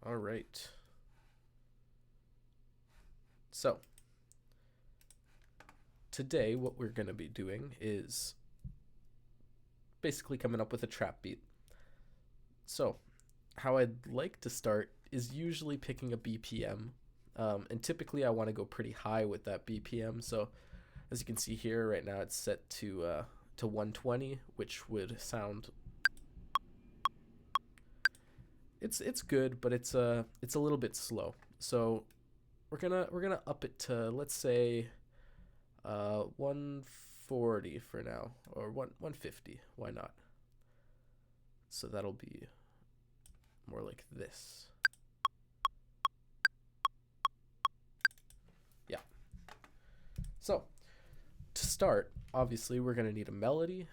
All right. So, today what we're going to be doing is basically coming up with a trap beat. So, how I'd like to start is usually picking a BPM. And typically I want to go pretty high with that BPM. So, as you can see here, right now it's set to 120, which would sound it's good, but it's a little bit slow. So we're gonna up it to, let's say, 140 for now, or 150. Why not? So that'll be more like this. Yeah. So to start, obviously we're gonna need a melody.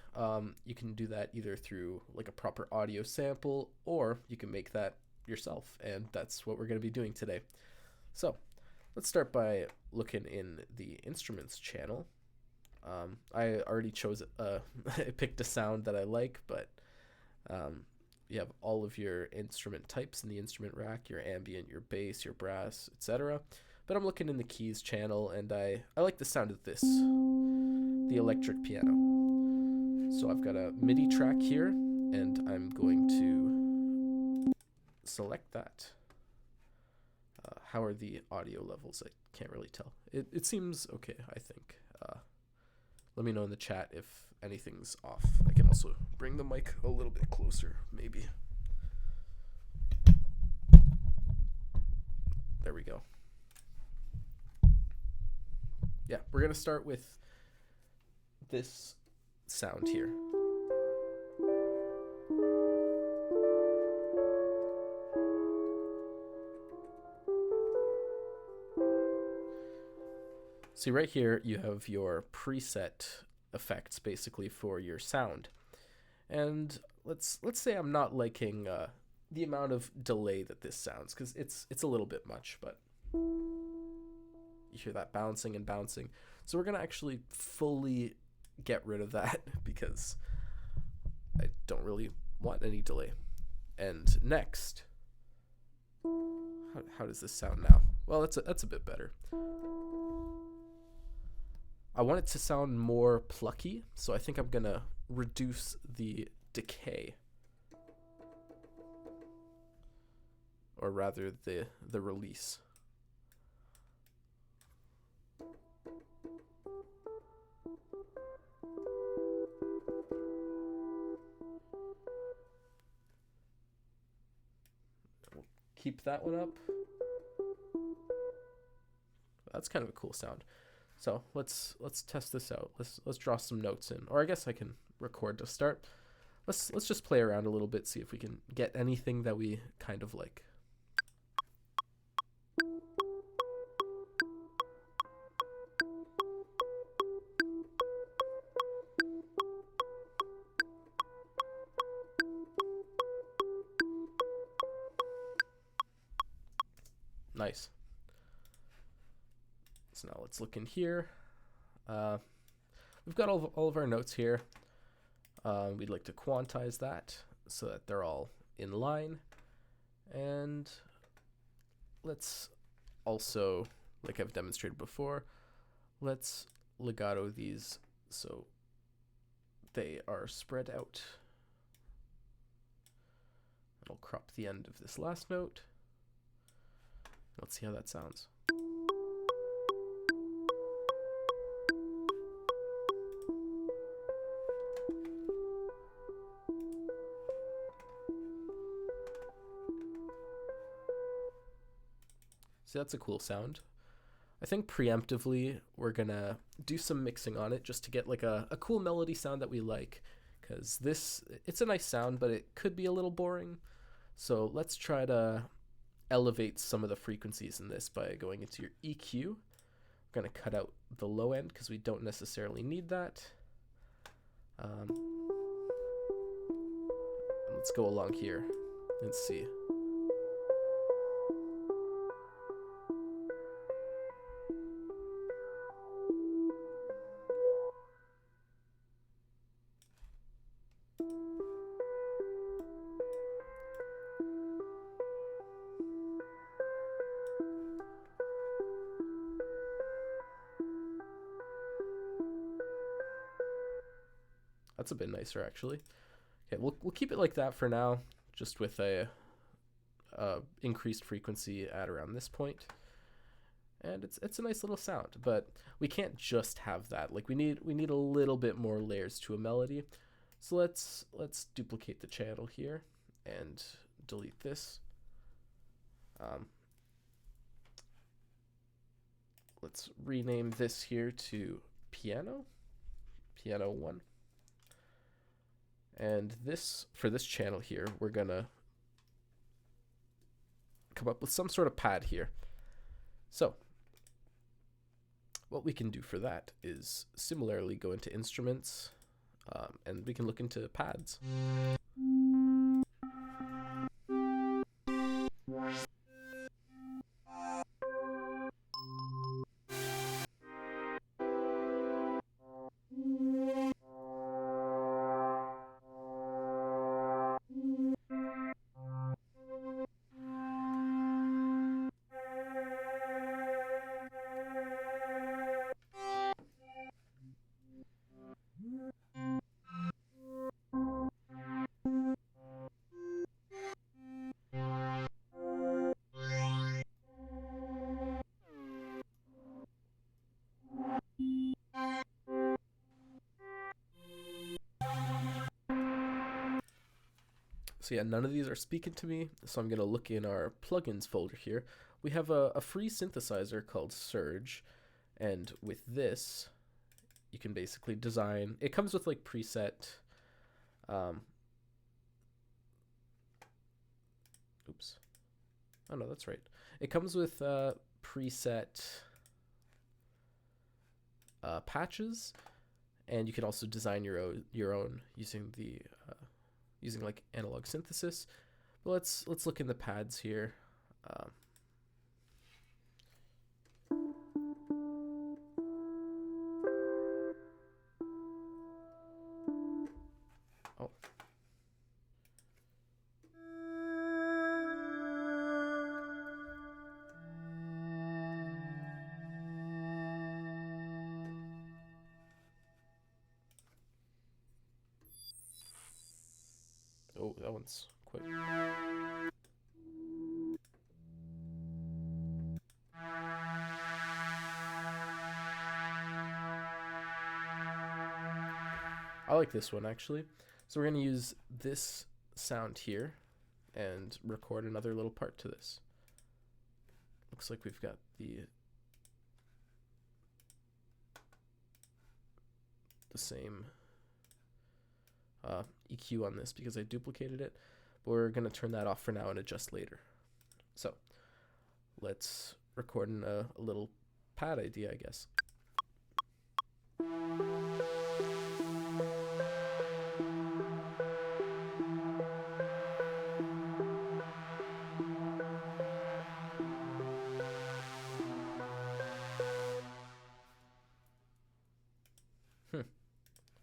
You can do that either through like a proper audio sample, or you can make that yourself, and that's what we're gonna be doing today. So let's start by looking in the instruments channel. I already chose I picked a sound that I like, but um, you have all of your instrument types in the instrument rack: your ambient, your bass, your brass, etc. But I'm looking in the keys channel, and I like the sound of this, the electric piano. So I've got a MIDI track here, and I'm going to select that. How are the audio levels? I can't really tell. It seems okay, I think. Let me know in the chat if anything's off. I can also bring the mic a little bit closer, maybe. There we go. Yeah, we're going to start with this sound here. See, right here you have your preset effects basically for your sound. And let's say I'm not liking the amount of delay that this sounds, because it's a little bit much, but you hear that bouncing and bouncing. So we're gonna actually fully get rid of that because I don't really want any delay. And next, how does this sound now? Well, that's a bit better. I want it to sound more plucky, so I think I'm gonna reduce the decay, or rather the release. We'll keep that one up. That's kind of a cool sound. So let's test this out. Let's draw some notes in, or I guess I can record to start. Let's just play around a little bit, see if we can get anything that we kind of like. Nice. So now let's look in here. We've got all of our notes here. We'd like to quantize that so that they're all in line. And let's also, like I've demonstrated before, let's legato these so they are spread out. I'll crop the end of this last note. Let's see how that sounds. So that's a cool sound. I think preemptively we're gonna do some mixing on it just to get like a cool melody sound that we like, because it's a nice sound, but it could be a little boring. So let's try to elevate some of the frequencies in this by going into your EQ. We're going to cut out the low end because we don't necessarily need that. Let's go along here and see. That's a bit nicer, actually. Okay, we'll keep it like that for now, just with a increased frequency at around this point. And it's a nice little sound, but we can't just have that. Like we need a little bit more layers to a melody. So let's duplicate the channel here and delete this. Let's rename this here to piano 1. And this, for this channel here, we're gonna come up with some sort of pad here. So what we can do for that is similarly go into instruments, and we can look into pads. So yeah, none of these are speaking to me, so I'm going to look in our plugins folder here. We have a free synthesizer called Surge, and with this, you can basically design, it comes with like preset, oops, oh no, that's right. It comes with preset patches, and you can also design your own using the using like analog synthesis. But let's look in the pads here. Oh. Oh, that one's quick. I like this one actually. So we're going to use this sound here and record another little part to this. Looks like we've got the same EQ on this because I duplicated it, but we're going to turn that off for now and adjust later. So let's record in a little pad idea, I guess.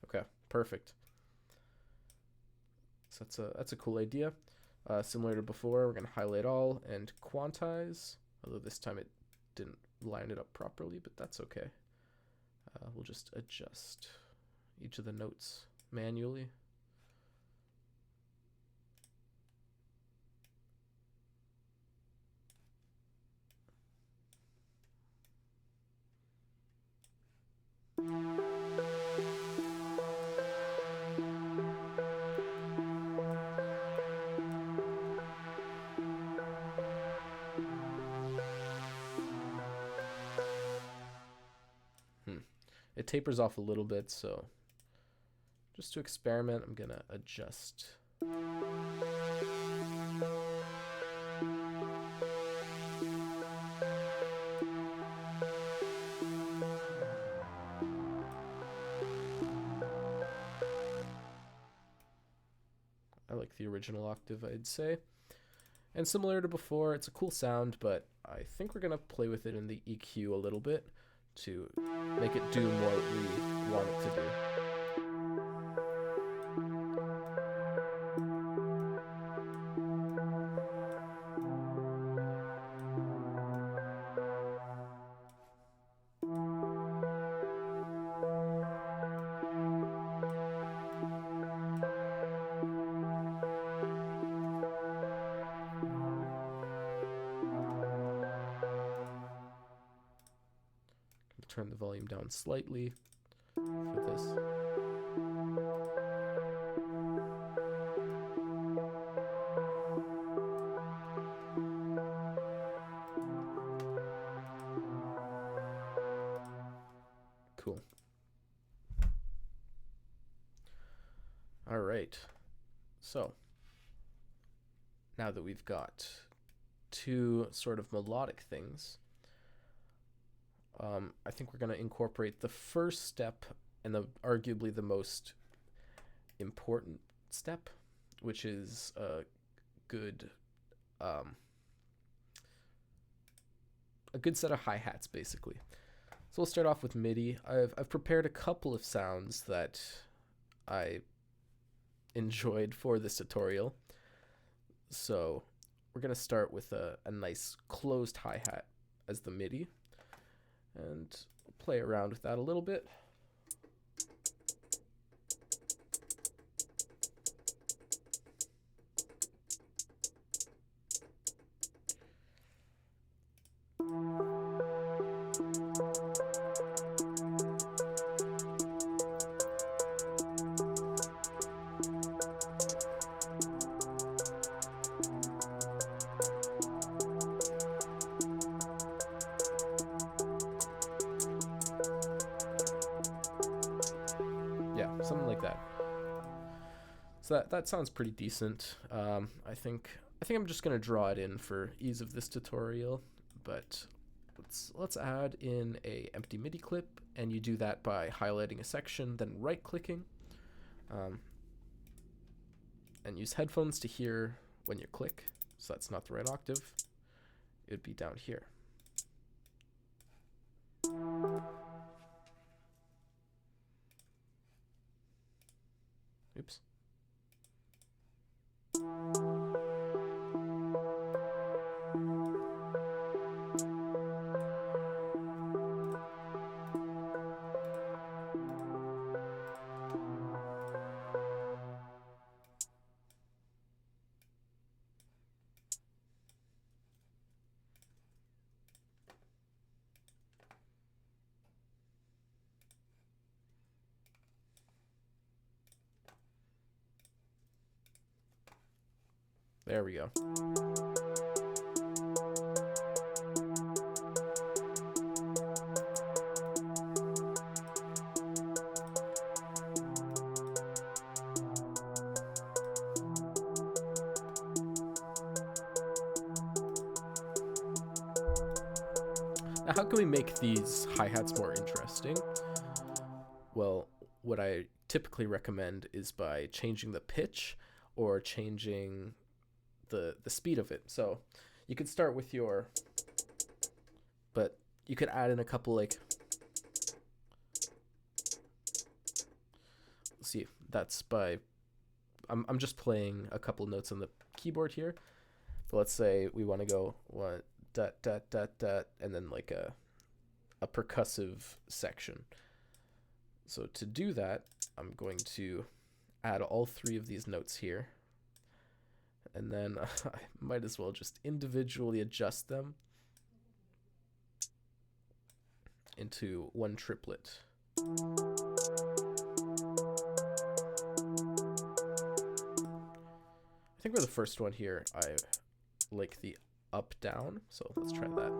Okay, perfect. So that's a cool idea. Similar to before, we're going to highlight all and quantize, although this time it didn't line it up properly, but that's okay. We'll just adjust each of the notes manually. It tapers off a little bit, so just to experiment, I'm gonna adjust. I like the original octave, I'd say. And similar to before, it's a cool sound, but I think we're gonna play with it in the EQ a little bit to make it do more what we want it to do. turn the volume down slightly for this. Cool. All right. So now that we've got two sort of melodic things, I think we're going to incorporate the first step and arguably the most important step, which is a good set of hi-hats, basically. So we'll start off with MIDI. I've prepared a couple of sounds that I enjoyed for this tutorial. So we're going to start with a nice closed hi-hat as the MIDI, and play around with that a little bit. Yeah, something like that. So that sounds pretty decent. I think I'm just gonna draw it in for ease of this tutorial, but let's add in a empty MIDI clip, and you do that by highlighting a section, then right-clicking, and use headphones to hear when you click. So that's not the right octave. It would be down here. Oops. There we go. Now, how can we make these hi-hats more interesting? Well, what I typically recommend is by changing the pitch or changing the speed of it. So you could start with but you could add in a couple, like, see, that's by, I'm just playing a couple notes on the keyboard here. But let's say we want to go one dot dot dot dot, and then like a percussive section. So to do that, I'm going to add all three of these notes here, and then I might as well just individually adjust them into one triplet. I think for the first one here, I like the up down, so let's try that.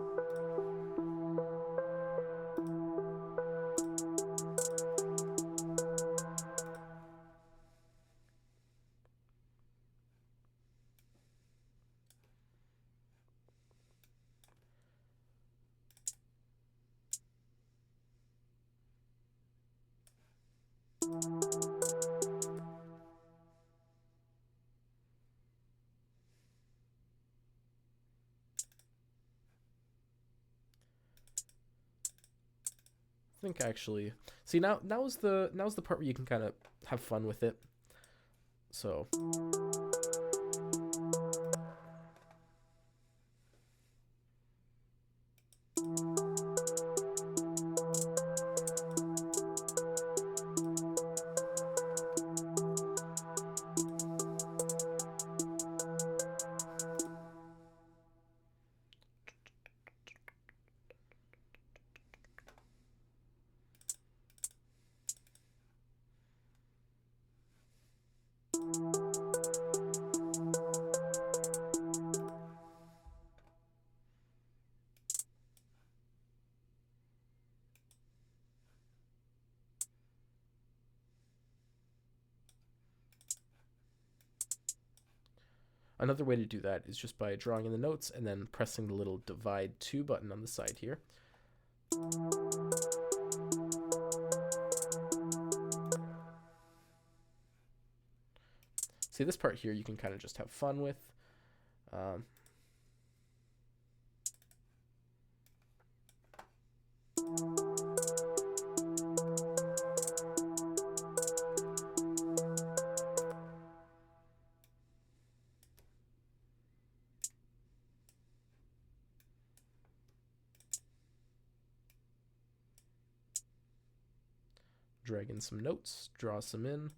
I think actually, see, now's the part where you can kind of have fun with it. So Another way to do that is just by drawing in the notes and then pressing the little divide to button on the side here. See, this part here you can kind of just have fun with. Drag in some notes, draw some in.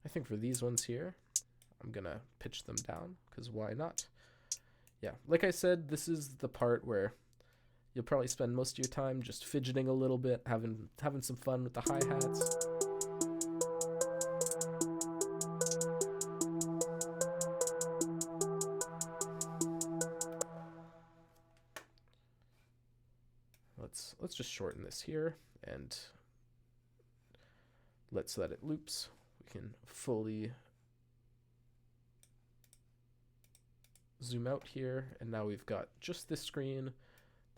I think for these ones here, I'm gonna pitch them down, because why not? Yeah, like I said, this is the part where you'll probably spend most of your time just fidgeting a little bit, having some fun with the hi-hats. Let's just shorten this here and let's let it loops. We can fully zoom out here, and now we've got just this screen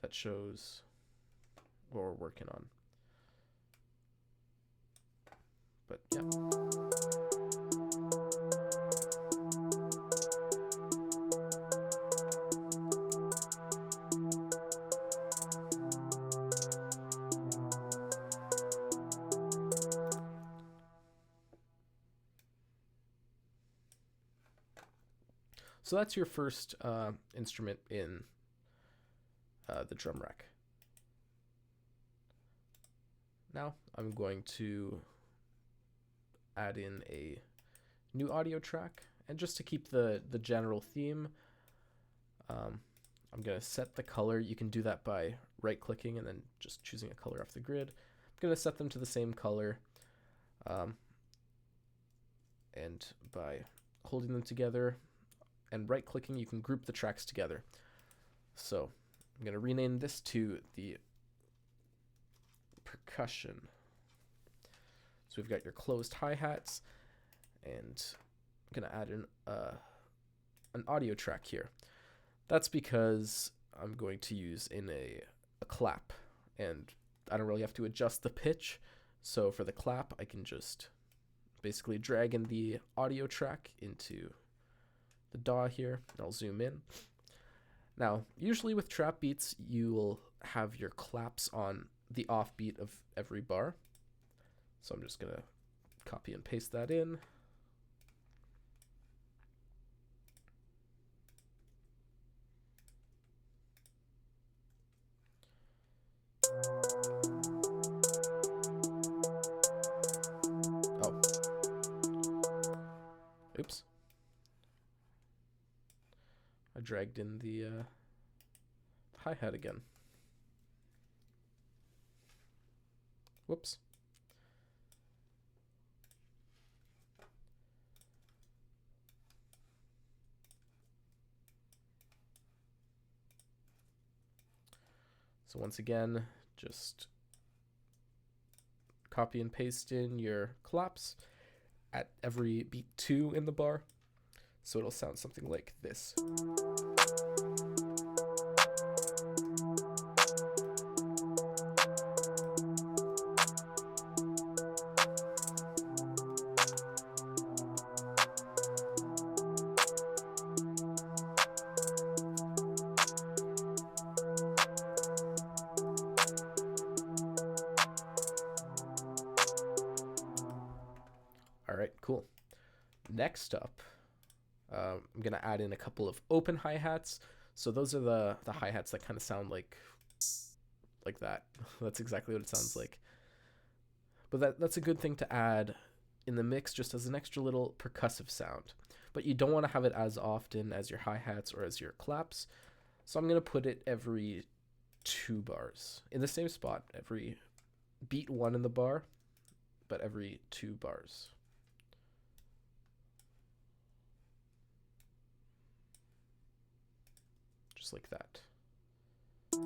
that shows what we're working on. But yeah. So that's your first instrument in the drum rack. Now I'm going to add in a new audio track, and just to keep the general theme, I'm going to set the color. You can do that by right-clicking and then just choosing a color off the grid. I'm going to set them to the same color, and by holding them together and right-clicking, you can group the tracks together. So I'm going to rename this to the percussion. So we've got your closed hi-hats, and I'm going to add in an audio track here. That's because I'm going to use in a clap, and I don't really have to adjust the pitch. So for the clap, I can just basically drag in the audio track into the DAW here, and I'll zoom in. Now, usually with trap beats, you will have your claps on the offbeat of every bar. So I'm just gonna copy and paste that in. Oh. Oops. I dragged in the hi-hat again. Whoops. So once again, just copy and paste in your claps at every beat 2 in the bar. So it'll sound something like this. All right, cool. Next up, I'm going to add in a couple of open hi-hats. So those are the hi-hats that kind of sound like that. That's exactly what it sounds like. But that's a good thing to add in the mix just as an extra little percussive sound. But you don't want to have it as often as your hi-hats or as your claps. So I'm going to put it every 2 bars in the same spot, every beat 1 in the bar, but every 2 bars. Just like that. I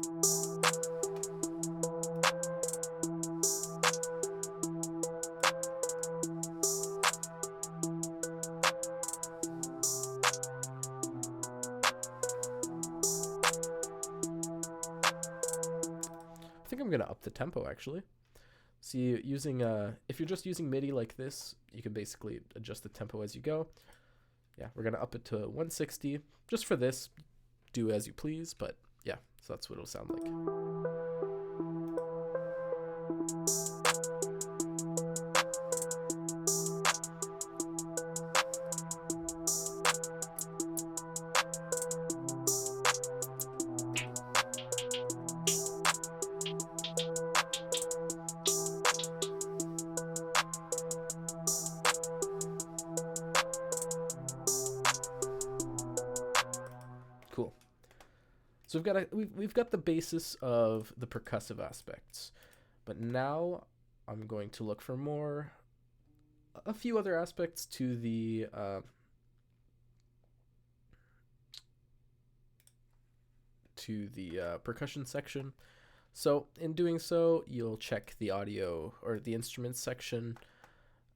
think I'm going to up the tempo actually. See, using if you're just using MIDI like this, you can basically adjust the tempo as you go. Yeah, we're going to up it to 160 just for this. Do as you please, but yeah, so that's what it'll sound like. Cool. So we've got the basis of the percussive aspects, but now I'm going to look for a few other aspects to the percussion section. So in doing so, you'll check the audio or the instruments section.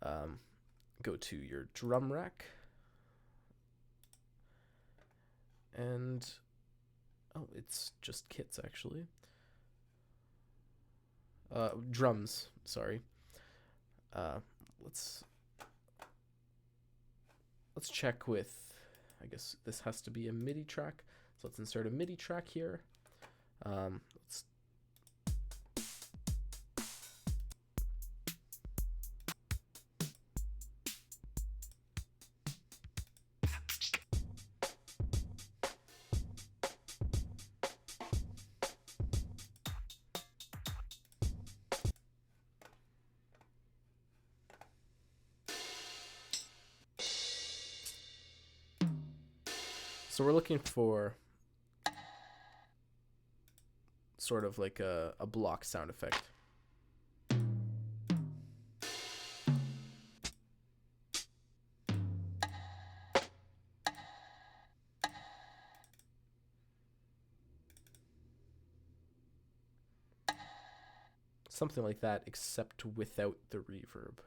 Go to your drum rack, and oh, it's just kits actually. Drums, sorry. Let's check with, I guess this has to be a MIDI track. So let's insert a MIDI track here. So we're looking for sort of like a block sound effect. Something like that, except without the reverb.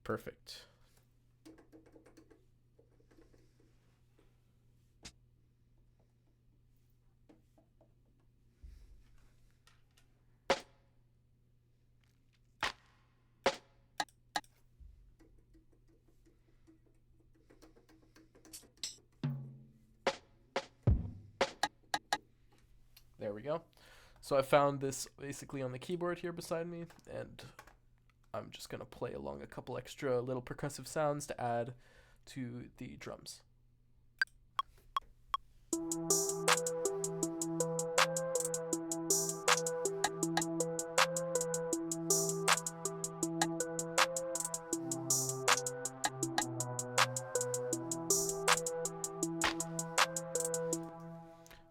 Perfect. There we go. So I found this basically on the keyboard here beside me, and I'm just going to play along a couple extra little percussive sounds to add to the drums.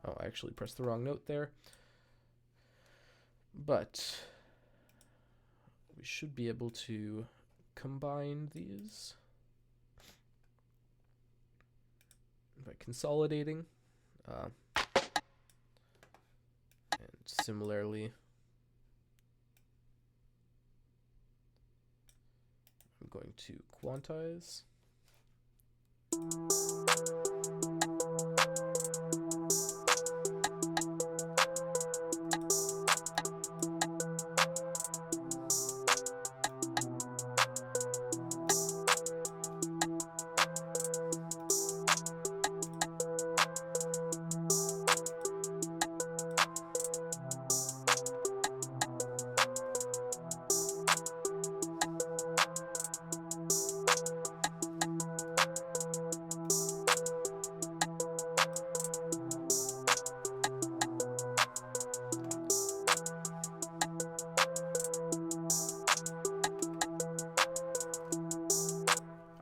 Oh, I actually pressed the wrong note there. But we should be able to combine these by consolidating. And similarly, I'm going to quantize.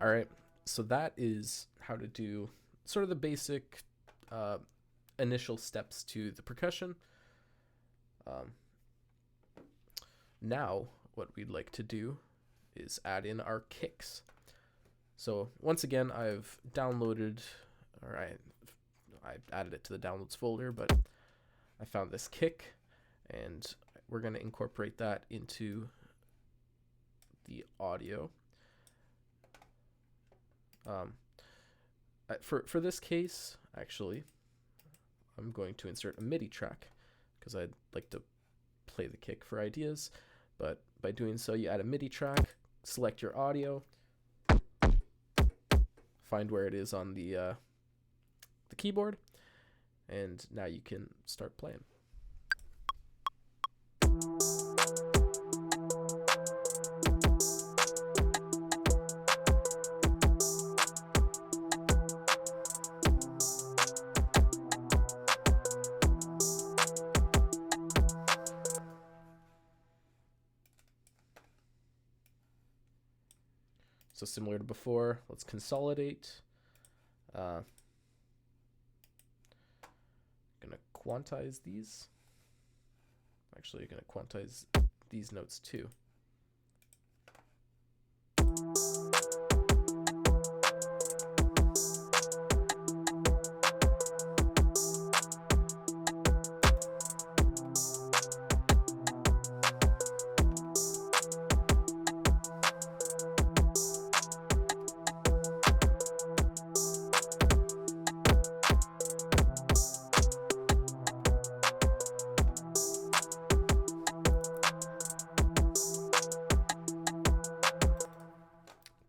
All right. So that is how to do sort of the basic uh, initial steps to the percussion. Um, Now, what we'd like to do is add in our kicks. So once again, I've downloaded, or I added it to the downloads folder, but I found this kick, and we're going to incorporate that into the audio. For this case, actually, I'm going to insert a MIDI track because I'd like to play the kick for ideas. But by doing so, you add a MIDI track, select your audio, find where it is on the keyboard, and now you can start playing. So similar to before, let's consolidate. Gonna quantize these. Actually, gonna quantize these notes too.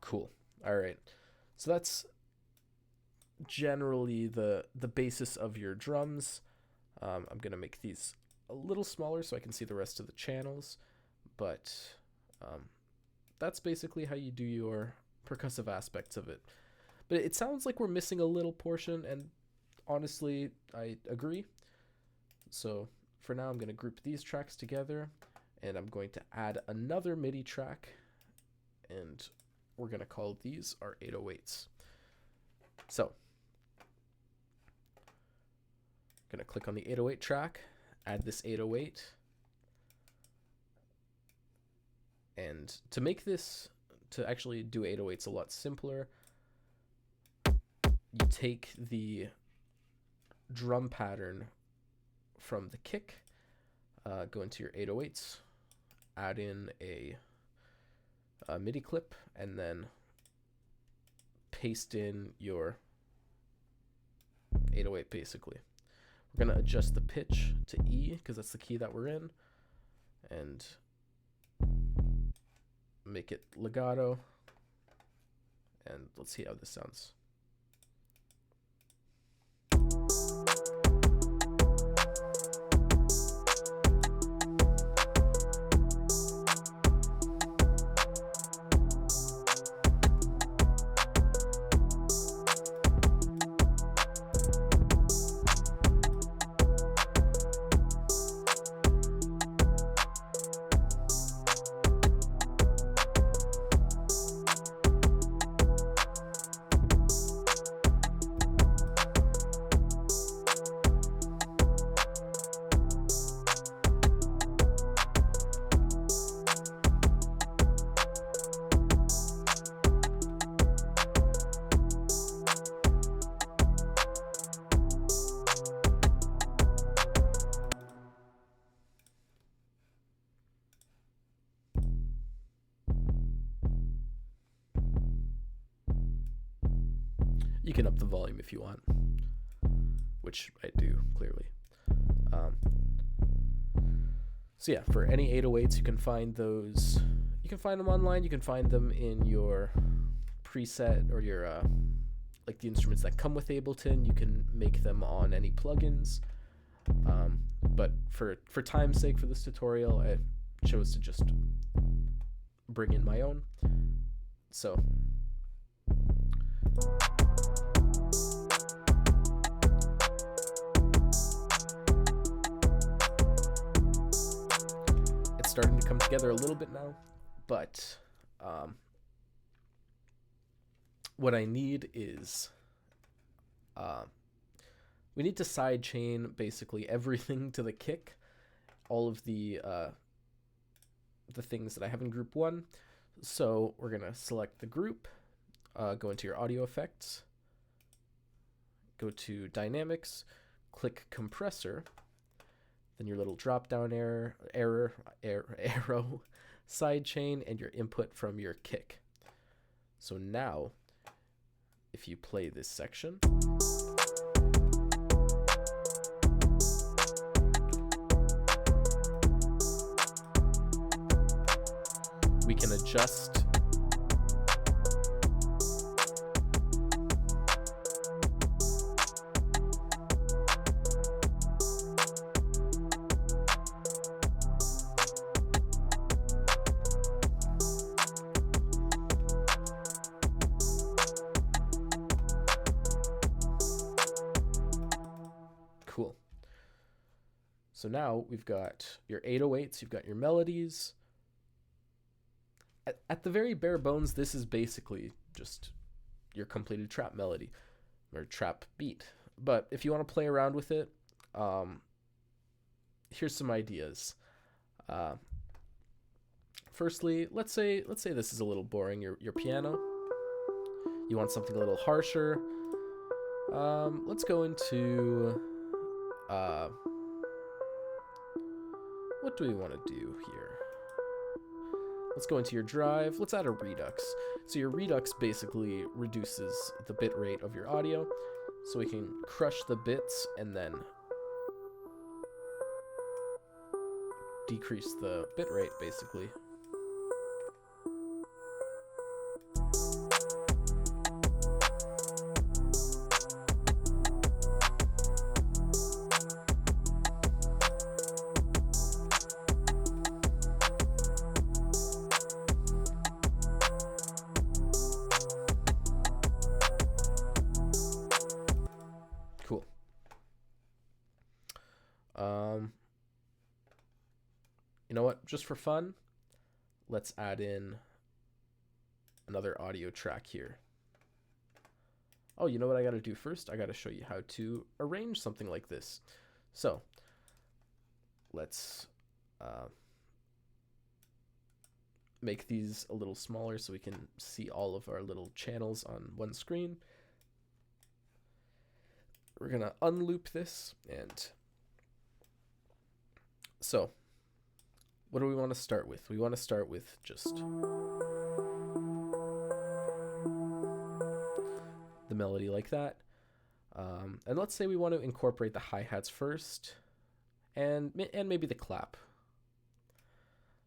Cool. All right. So that's generally the basis of your drums. I'm going to make these a little smaller so I can see the rest of the channels, but that's basically how you do your percussive aspects of it. But it sounds like we're missing a little portion, and honestly, I agree. So for now, I'm going to group these tracks together, and I'm going to add another MIDI track, and we're going to call these our 808s. So I'm going to click on the 808 track, add this 808. And to make this, to actually do 808s a lot simpler, you take the drum pattern from the kick, go into your 808s, add in a MIDI clip, and then paste in your 808 basically. We're going to adjust the pitch to E because that's the key that we're in, and make it legato, and let's see how this sounds. You can up the volume if you want, which I do, clearly. So yeah, for any 808s, you can find those. You can find them online. You can find them in your preset or your like the instruments that come with Ableton. You can make them on any plugins. But for time's sake, for this tutorial, I chose to just bring in my own. So it's starting to come together a little bit now, but what I need is we need to sidechain basically everything to the kick, all of the things that I have in group 1. So we're going to select the group, go into your audio effects, go to dynamics, click compressor, then your little drop down arrow, sidechain, and your input from your kick. So now, if you play this section, we can adjust cool. So now we've got your 808s, you've got your melodies. At the very bare bones, this is basically just your completed trap melody or trap beat. But if you want to play around with it, here's some ideas. Firstly, let's say this is a little boring. Your piano. You want something a little harsher. Let's go into what do we want to do here? Let's go into your drive. Let's add a redux. So your redux basically reduces the bit rate of your audio, so we can crush the bits and then decrease the bit rate basically. Cool. You know what? Just for fun, let's add in another audio track here. Oh, you know what I got to do first? I got to show you how to arrange something like this. So let's make these a little smaller so we can see all of our little channels on one screen. We're going to unloop this, and so what do we want to start with? We want to start with just the melody like that. And let's say we want to incorporate the hi-hats first and maybe the clap.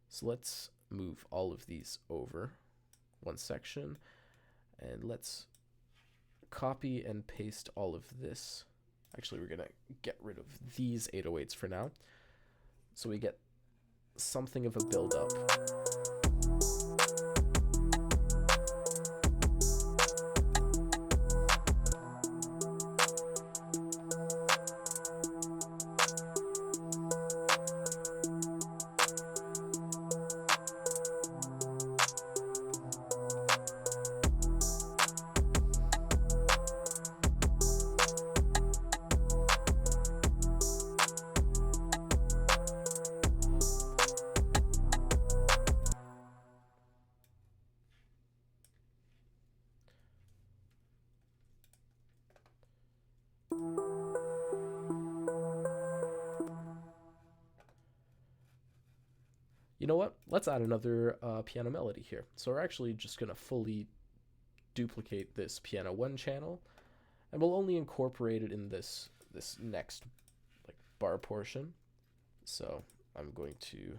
So let's move all of these over one section, and let's copy and paste all of this. Actually, we're going to get rid of these 808s for now, so we get something of a build-up. You know what? Let's add another piano melody here. So we're actually just going to fully duplicate this piano 1 channel, and we'll only incorporate it in this next like bar portion. So I'm going to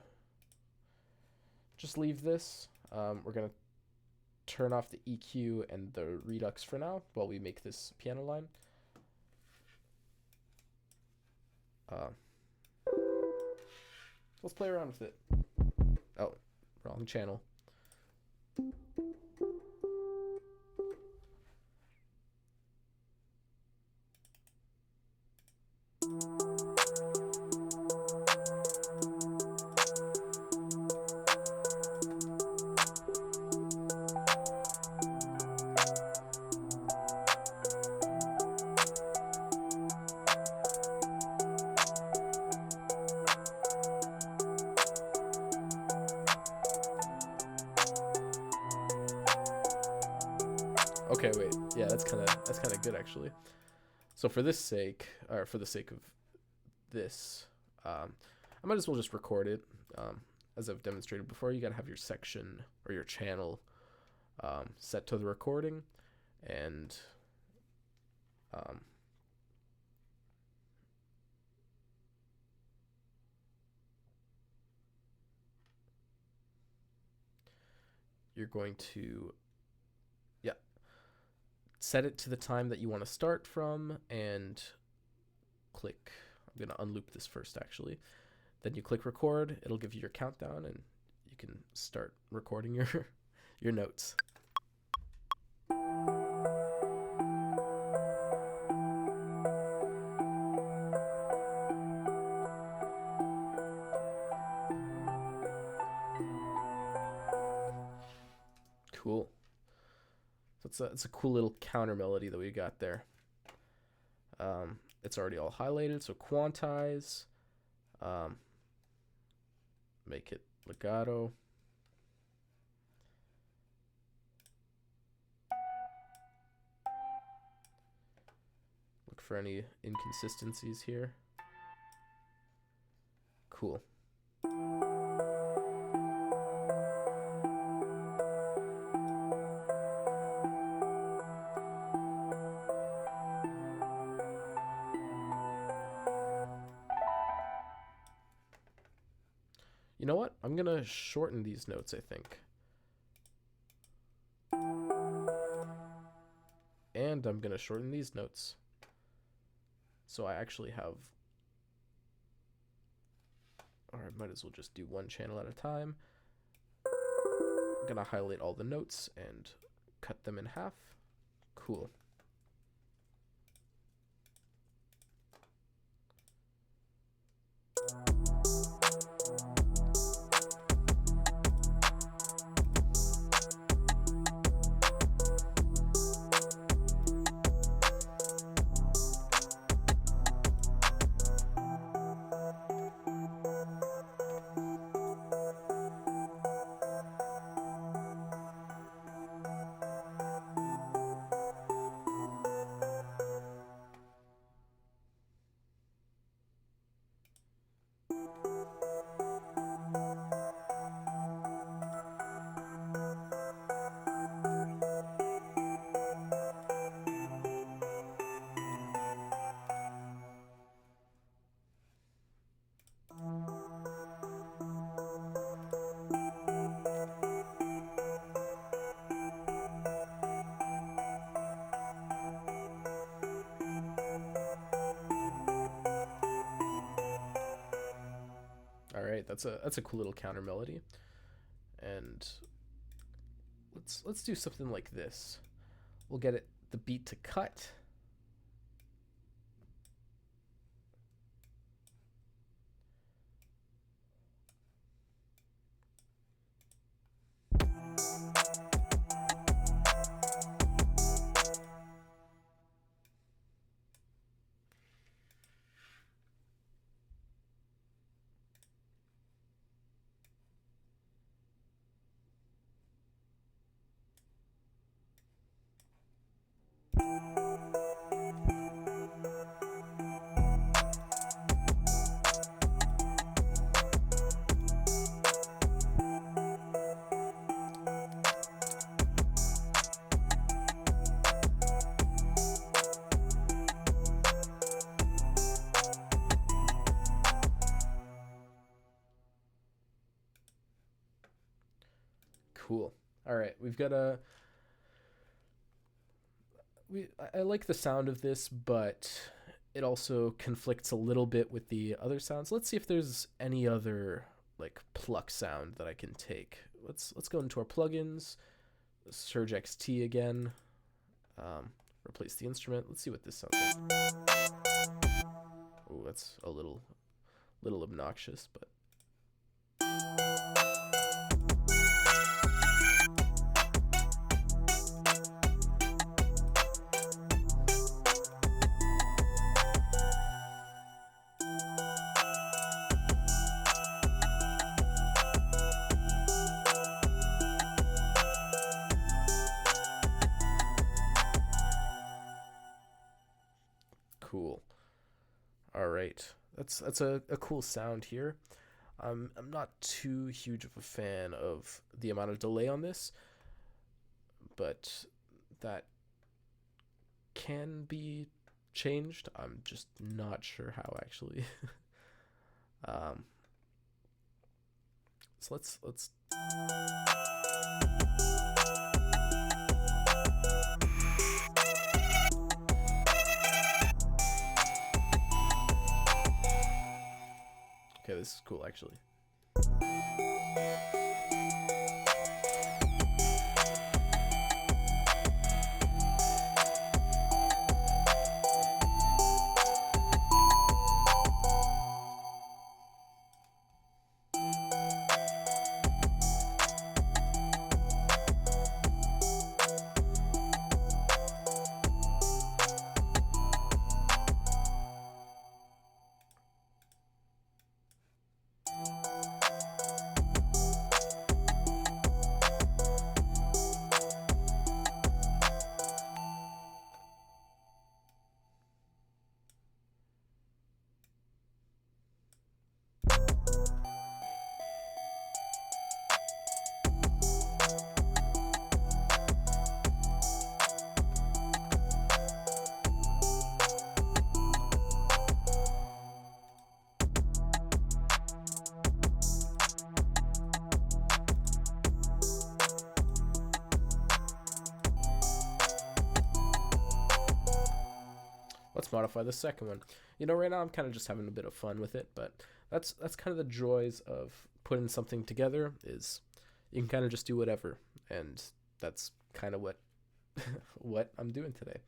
just leave this. We're going to turn off the EQ and the redux for now while we make this piano line. Let's play around with it. Oh, wrong channel. Okay, wait. Yeah, that's kind of good actually. So for this sake, or for the sake of this, I might as well just record it. As I've demonstrated before, you gotta have your section or your channel set to the recording, and um, you're going to, yeah, set it to the time that you want to start from, and click. I'm gonna unloop this first actually. Then you click record. It'll give you your countdown, and you can start recording your your notes. Cool. So it's a cool little counter melody that we got there. It's already all highlighted, so quantize, um, make it legato. Look for any inconsistencies here. Cool. You know what? I'm gonna shorten these notes, I think. And I'm gonna shorten these notes. So I actually have, or I might as well just do one channel at a time. I'm gonna highlight all the notes and cut them in half. Cool. All right, that's a cool little counter melody. And let's do something like this. We'll get the beat to cut. Cool. All right, we've got I like the sound of this, but it also conflicts a little bit with the other sounds. Let's see if there's any other like pluck sound that I can take. Let's go into our plugins, Surge XT again. Replace the instrument. Let's see what this sounds like. Oh, that's a little obnoxious, but Cool. All right. That's a cool sound here. I'm not too huge of a fan of the amount of delay on this, but that can be changed. I'm just not sure how actually. um, so let's. Okay, this is cool actually. Let's modify the second one. Right now I'm kind of just having a bit of fun with it, but that's kind of the joys of putting something together is you can kind of just do whatever, and that's kind of what what I'm doing today.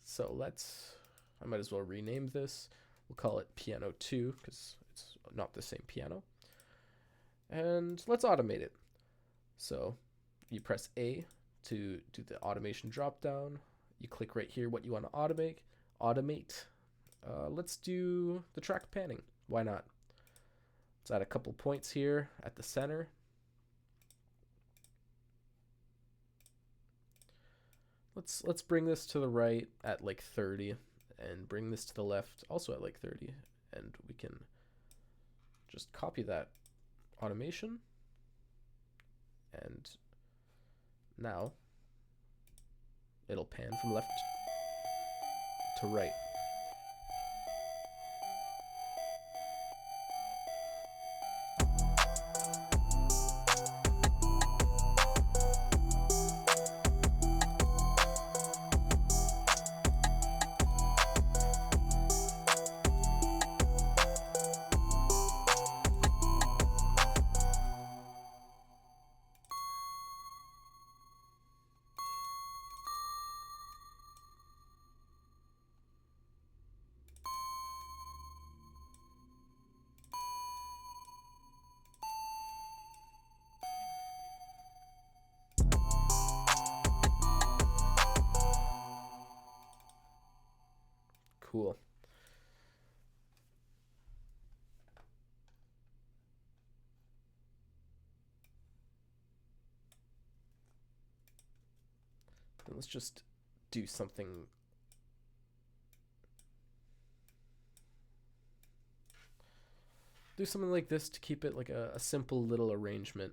So I might as well rename this. We'll call it Piano 2 because it's not the same piano. And let's automate it. So you press A to do the automation drop down. You click right here what you want to automate. Let's do the track panning. Why not? Let's add a couple points here at the center. Let's bring this to the right at like 30 and bring this to the left also at like 30, and we can just copy that automation, and now it'll pan from left to right. Cool. Then let's just do something. Do something like this to keep it like a simple little arrangement.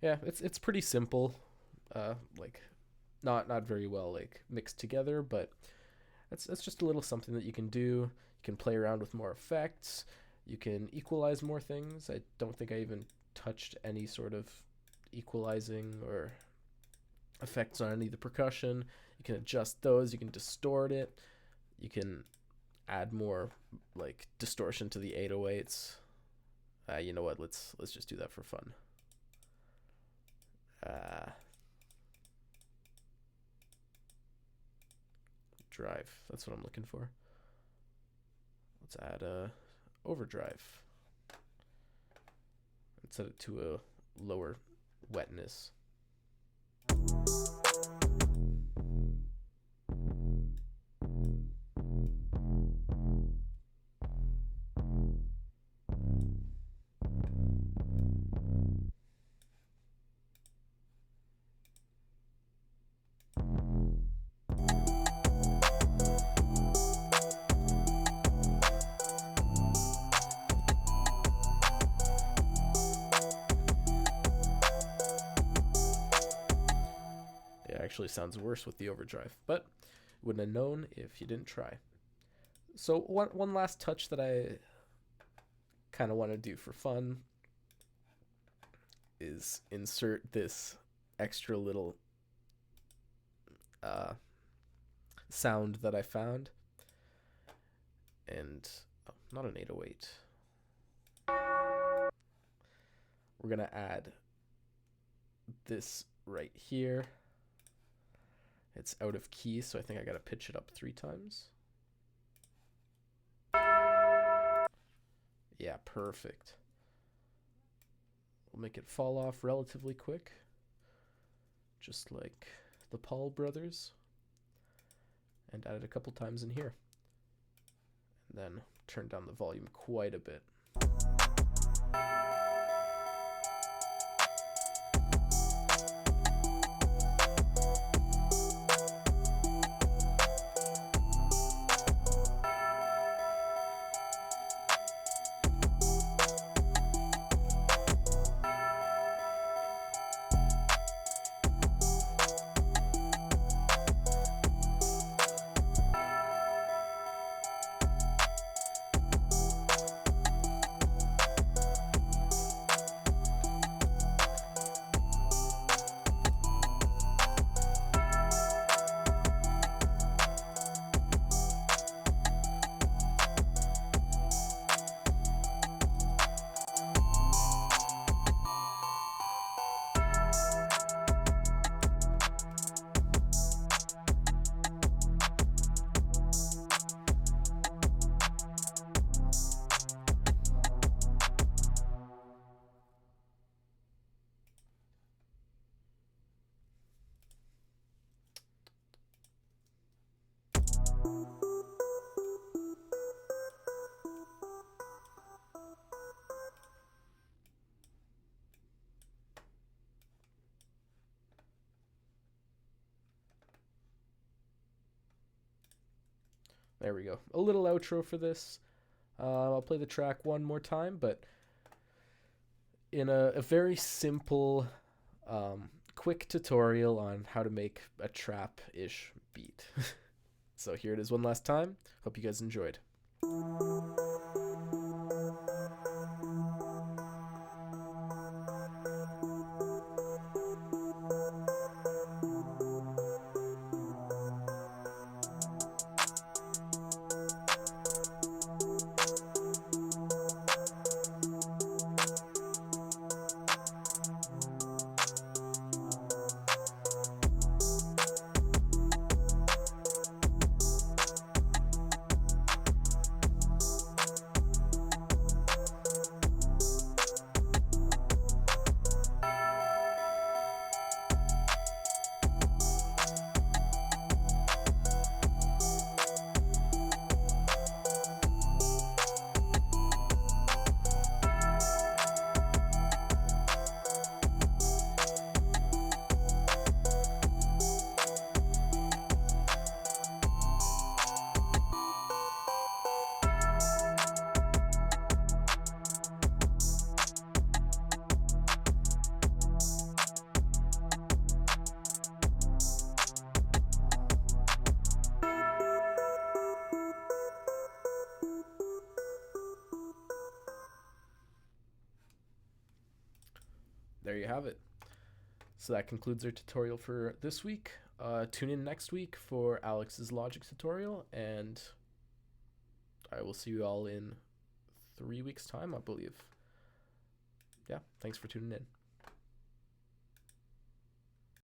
Yeah, it's pretty simple, like not very well like mixed together, but it's just a little something that you can do. You can play around with more effects. You can equalize more things. I don't think I even touched any sort of equalizing or effects on any of the percussion. You can adjust those. You can distort it. You can add more like distortion to the 808s. You know what? Let's just do that for fun. Drive. That's what I'm looking for. Let's add a overdrive and set it to a lower wetness. It actually sounds worse with the overdrive, but wouldn't have known if you didn't try. So one last touch that I kind of want to do for fun is insert this extra little sound that I found. And not an 808. We're gonna add this right here. It's out of key, so I think I gotta pitch it up 3 times. Yeah, perfect. We'll make it fall off relatively quick, just like the Paul brothers, and add it a couple times in here. And then turn down the volume quite a bit. There we go. A little outro for this. I'll play the track one more time, but in a very simple, quick tutorial on how to make a trap-ish beat. So here it is one last time. Hope you guys enjoyed. There you have it. So that concludes our tutorial for this week. Tune in next week for Alex's Logic tutorial, and I will see you all in 3 weeks' time, I believe. Yeah, thanks for tuning in.